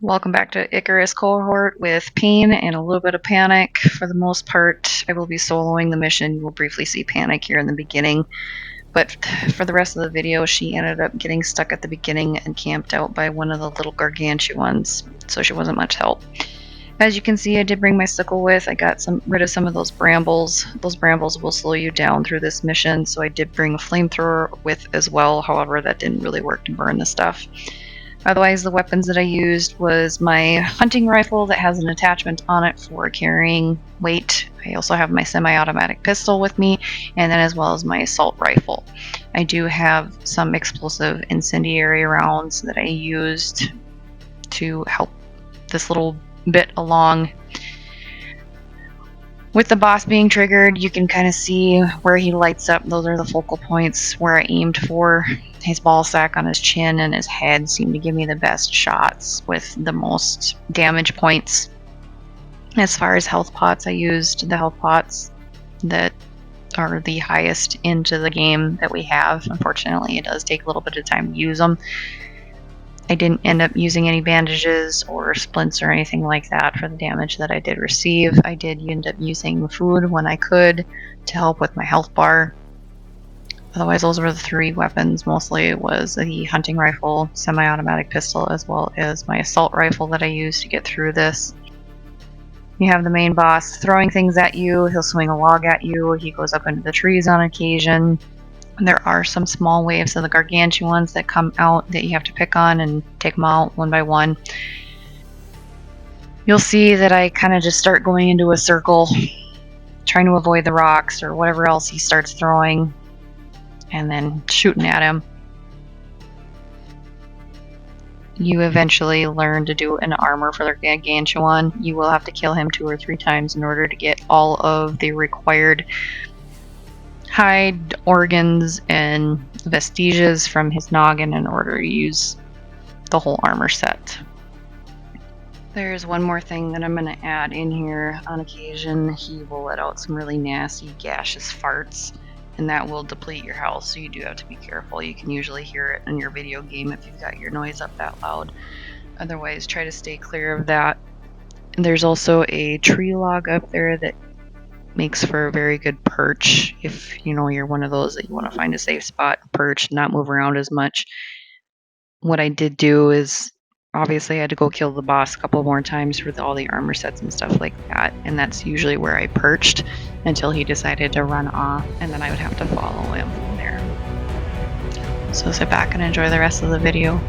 Welcome back to Icarus Cohort with Payne and a little bit of Panic. For the most part, I will be soloing the mission. You will briefly see Panic here in the beginning, but for the rest of the video, she ended up getting stuck at the beginning and camped out by one of the little Gargantuans, so she wasn't much help. As you can see, I did bring my sickle with. I got rid of some of those brambles. Those brambles will slow you down through this mission, so I did bring a flamethrower with as well. However, that didn't really work to burn the stuff. Otherwise, the weapons that I used was my hunting rifle that has an attachment on it for carrying weight. I also have my semi-automatic pistol with me, and then as well as my assault rifle. I do have some explosive incendiary rounds that I used to help this little bit along. With the boss being triggered, you can kind of see where he lights up. Those are the focal points where I aimed for. His ball sack on his chin and his head seem to give me the best shots with the most damage points. As far as health pots, I used the health pots that are the highest into the game that we have. Unfortunately, it does take a little bit of time to use them. I didn't end up using any bandages or splints or anything like that for the damage that I did receive. I did end up using food when I could to help with my health bar. Otherwise, those were the three weapons. Mostly it was the hunting rifle, semi-automatic pistol, as well as my assault rifle that I used to get through this. You have the main boss throwing things at you. He'll swing a log at you. He goes up into the trees on occasion. There are some small waves of the Gargantuans that come out that you have to pick on and take them out one by one. You'll see that I kind of just start going into a circle, trying to avoid the rocks or whatever else he starts throwing, and then shooting at him. You eventually learn to do an armor for the Gargantuan. You will have to kill him 2 or 3 times in order to get all of the required hide, organs, and vestiges from his noggin in order to use the whole armor set. There's one more thing that I'm going to add in here. On occasion, he will let out some really nasty, gaseous farts, and that will deplete your health, so you do have to be careful. You can usually hear it in your video game if you've got your noise up that loud. Otherwise, try to stay clear of that. And there's also a tree log up there that makes for a very good perch if you're one of those that you want to find a safe spot, perch, not move around as much. What I did do is obviously I had to go kill the boss a couple more times for all the armor sets and stuff like that, and that's usually where I perched until he decided to run off, and then I would have to follow him from there. So sit back and enjoy the rest of the video.